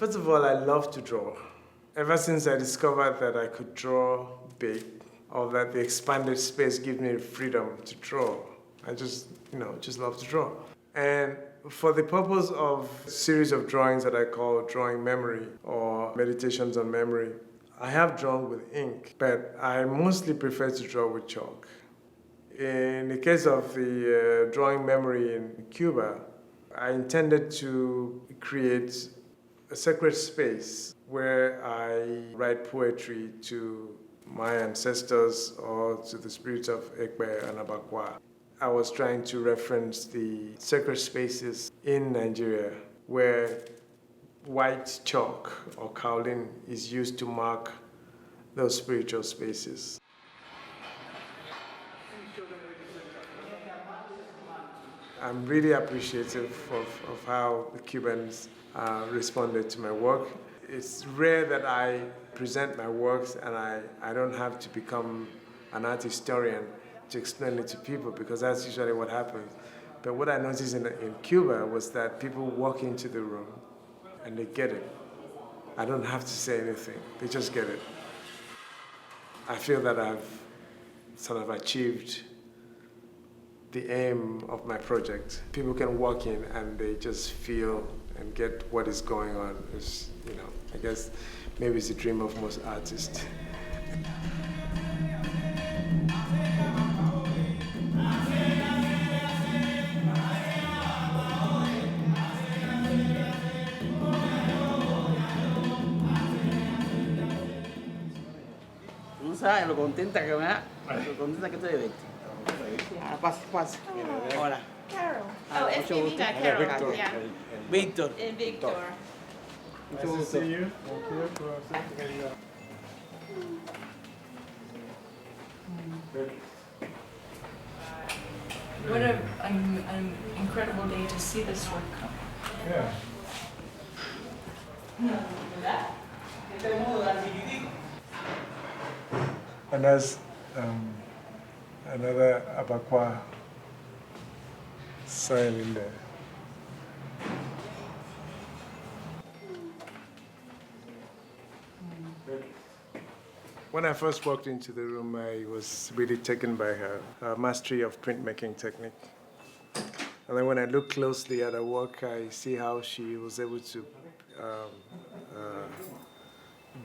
First of all, I love to draw. Ever since I discovered that I could draw big, or that the expanded space gives me the freedom to draw, I just love to draw. And for the purpose of a series of drawings that I call drawing memory or meditations on memory, I have drawn with ink, but I mostly prefer to draw with chalk. In the case of the drawing memory in Cuba, I intended to create a sacred space where I write poetry to my ancestors or to the spirits of Ekpe and Abakua. I was trying to reference the sacred spaces in Nigeria where white chalk or kaolin is used to mark those spiritual spaces. I'm really appreciative of how the Cubans responded to my work. It's rare that I present my works and I don't have to become an art historian to explain it to people, because that's usually what happens. But what I noticed in Cuba was that people walk into the room and they get it. I don't have to say anything, they just get it. I feel that I've sort of achieved the aim of my project. People can walk in and they just feel and get what is going on. It's, I guess maybe it's a dream of most artists. No sabes lo contenta que me da, lo contenta que estoy de verte. Pase. Hola. Carol. Oh, it's me, not Carol. Victor. Yeah. Víctor. And Victor. Nice to see you. What an incredible day to see this work come. Yeah. And there's another Abakua sign in there. When I first walked into the room, I was really taken by her mastery of printmaking technique. And then when I look closely at her work, I see how she was able to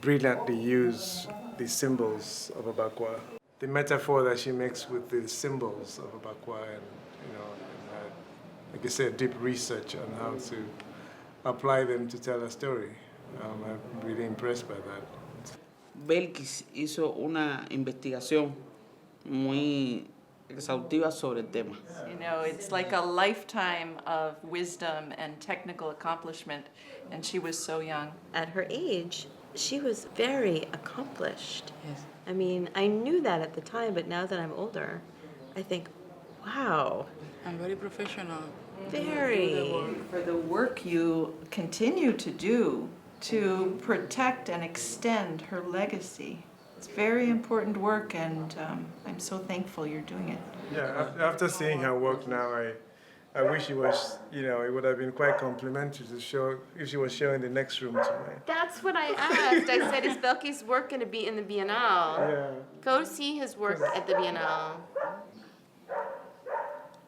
brilliantly use the symbols of Abakua. The metaphor that she makes with the symbols of Abakua, and like I said, deep research on how to apply them to tell a story. I'm really impressed by that. Belkis hizo una investigación muy exhaustiva sobre el tema. It's like a lifetime of wisdom and technical accomplishment, and she was so young. At her age, she was very accomplished. Yes. I mean, I knew that at the time, but now that I'm older, I think, wow. I'm very professional. Very. For the work you continue to do to protect and extend her legacy. It's very important work, and I'm so thankful you're doing it. Yeah, after seeing her work now, I wish it was, it would have been quite complimentary to show, if she was showing the next room to me. That's what I asked. I said, is Belkis' work going to be in the Biennale? Yeah. Go see his work at the Biennale.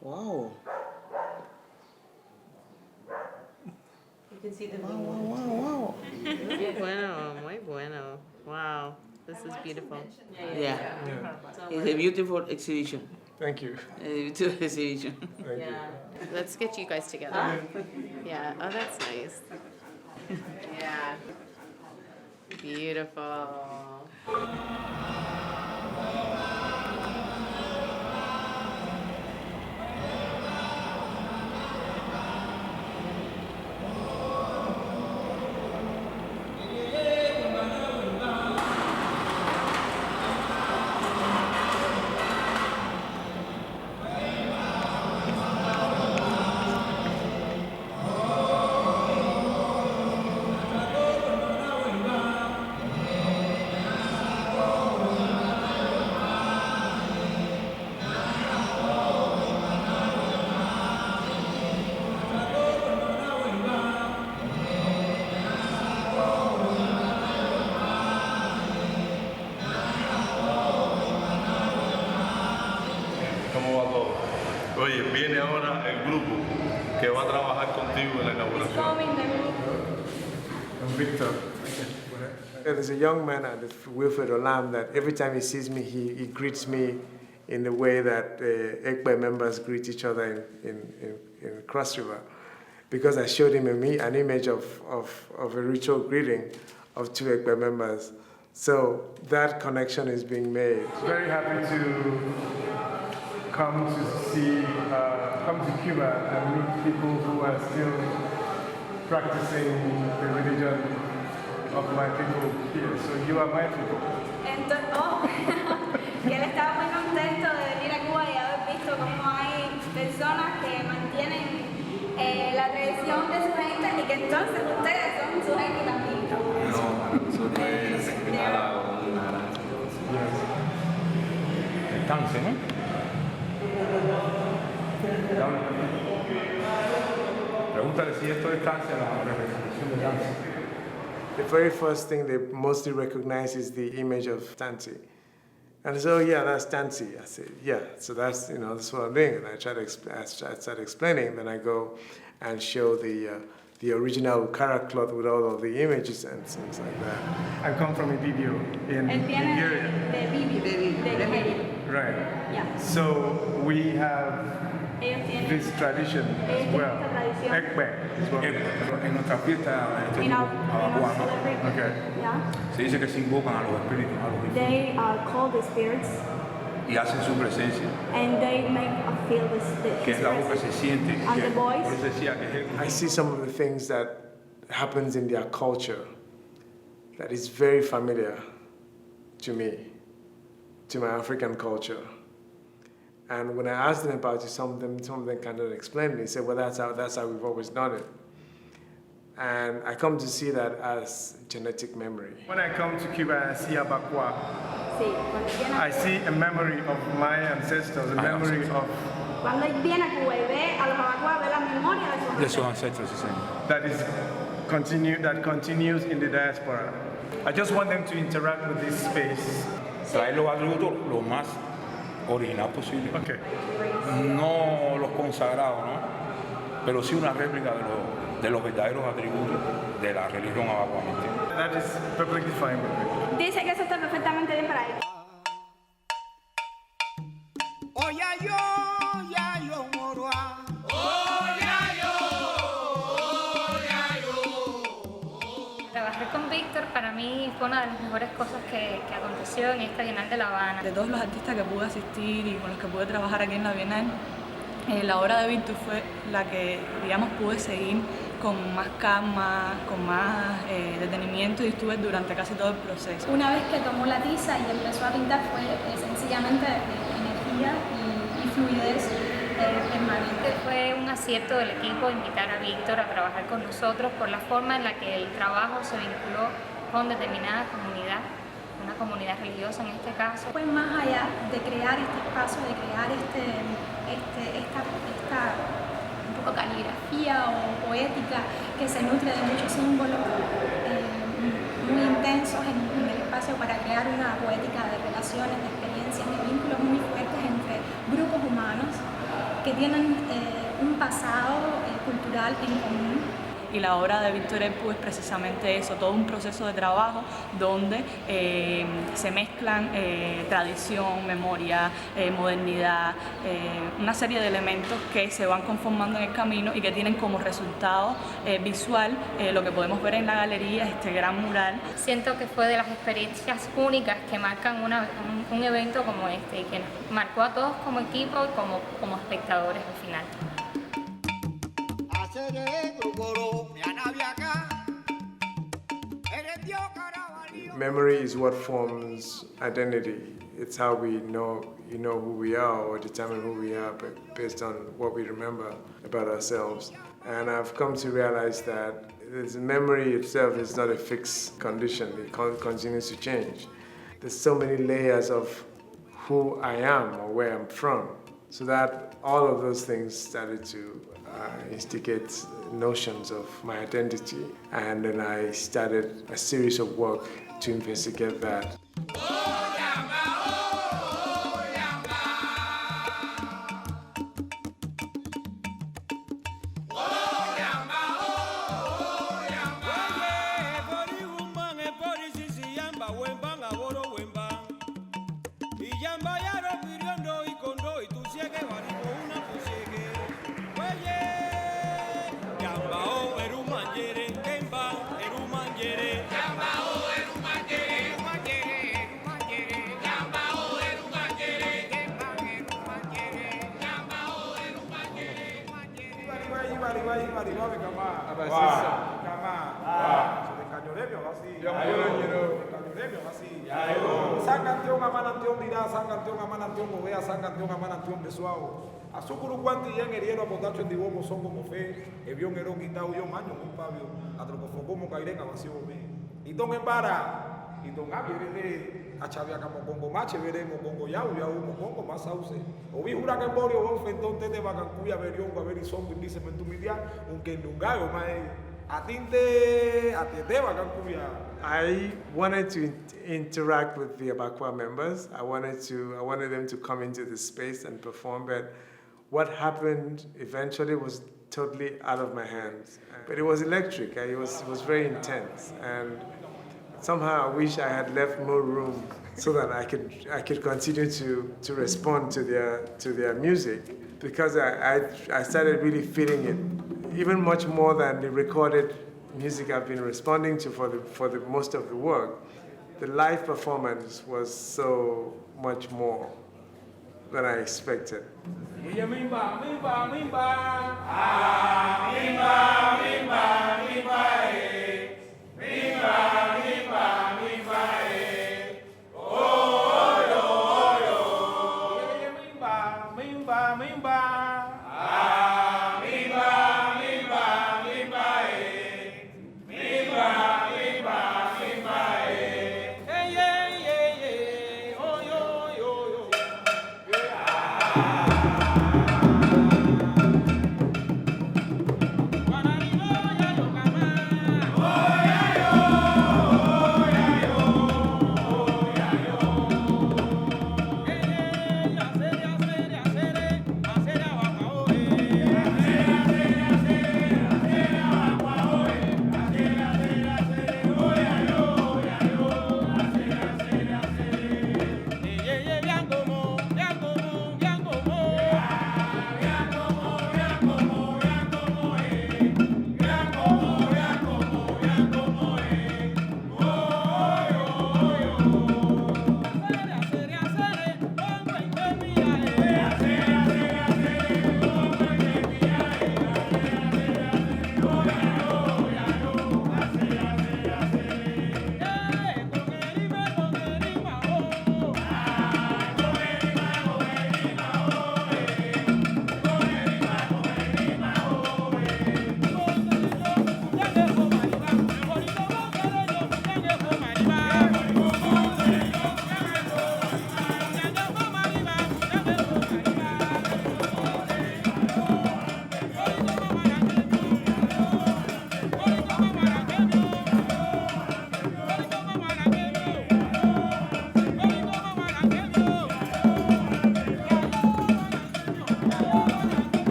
Wow. You can see the Wow. Muy bueno, muy bueno. Wow, this is beautiful. Yeah. It's a beautiful exhibition. Thank you. A beautiful exhibition. Thank you. Let's get you guys together. Yeah, oh, that's nice. Yeah. Beautiful. que va a trabajar contigo en la inauguración. I'm Victor. There's a young man at the Wilfred Olam that every time he sees me, he greets me in the way that Ekpe members greet each other in Cross River, because I showed him an image of a ritual greeting of two Ekpe members. So that connection is being made. Very happy to come to Cuba and meet people who are still practicing the religion of my people here. So you are my people. Que él estaba muy contento de venir a Cuba y haber visto cómo hay personas que mantienen la tradición de su gente y que entonces ustedes son su gente también. No, para nosotros es una gran El Tanze, ¿no? Pregúntale si esto es Tanze, la representación de Tanze. The very first thing they mostly recognize is the image of Tanze. And so, yeah, that's Tanze. I said, yeah, so that's, that's what I'm doing. And I start explaining, then I go and show the original Ukara cloth with all of the images and things like that. I come from ibibio in Nigeria. Right. Yeah. So we have this tradition as well. Ekpe is what En nuestra fiesta, Abakua, ¿no? Okay. Yeah. Se dice que se invocan a los espíritus, a los They call the spirits y hacen su presencia, and they make us feel que es la voz que se siente. And the voice. Por eso decía que es el... I see some of the things that happens in their culture that is very familiar to me, to my African culture. And when I asked them about it, some of them kind of explained me. They said, well, that's how we've always done it. And I come to see that as genetic memory. When I come to Cuba, I see Abakua. I see a memory of my ancestors, a memory of... Cuando viene a Cuba y ve a los Abakua, ve la memoria de sus ancestros, sí, señor. That continues in the diaspora. I just want them to interact with this space. Traer los atributos lo más original posible. Okay. No los consagrados, ¿no? Pero sí una réplica de los verdaderos atributos de la religión Abakua. That is perfectly fine with me. Dice que eso está perfectamente bien para él. Trabajar con Víctor para mí fue una de las mejores cosas que aconteció en esta Bienal de La Habana. De todos los artistas que pude asistir y con los que pude trabajar aquí en la Bienal, la obra de Víctor fue la que, digamos, pude seguir con más calma, con más detenimiento y estuve durante casi todo el proceso. Una vez que tomó la tiza y empezó a pintar fue sencillamente energía y fluidez permanente. Fue un acierto del equipo invitar a Víctor a trabajar con nosotros por la forma en la que el trabajo se vinculó con determinada comunidad, una comunidad religiosa en este caso. Fue más allá de crear este espacio, de crear esta un poco caligrafía o poética que se nutre de muchos símbolos muy intensos en el espacio para crear una poética de relaciones, de experiencias, de vínculos muy fuertes entre grupos humanos que tienen un pasado cultural en común. Y la obra de Víctor Ekpuk es precisamente eso, todo un proceso de trabajo donde se mezclan tradición, memoria, modernidad, una serie de elementos que se van conformando en el camino y que tienen como resultado visual lo que podemos ver en la galería, este gran mural. Siento que fue de las experiencias únicas que marcan un evento como este y que nos marcó a todos como equipo y como espectadores al final. Memory is what forms identity. It's how we know who we are or determine who we are based on what we remember about ourselves. And I've come to realize that this memory itself is not a fixed condition. It continues to change. There's so many layers of who I am or where I'm from. So that all of those things started to instigate notions of my identity. And then I started a series of work to investigate that. Asukuru kwanti yang eriero apotacho en dibomo son como fe, evión ero quitao yo maño un pabio, atrocofoco mo cairenga vacío me. Y don embara, y don abiere a chavia como congo mache veremos congo ya mo congo más sauce. O vi jura que borio o fentón te vacancuya verión a ver y son dice mentumidia, aunque nungayo mae atinte atete vacancuya. I wanted to interact with the Abakua members. I wanted them to come into the space and perform, but what happened eventually was totally out of my hands. But it was electric. It was very intense, and somehow I wish I had left more room so that I could continue to respond to their music, because I started really feeling it, even much more than the recorded music I've been responding to for the most of the work. The live performance was so much more than I expected.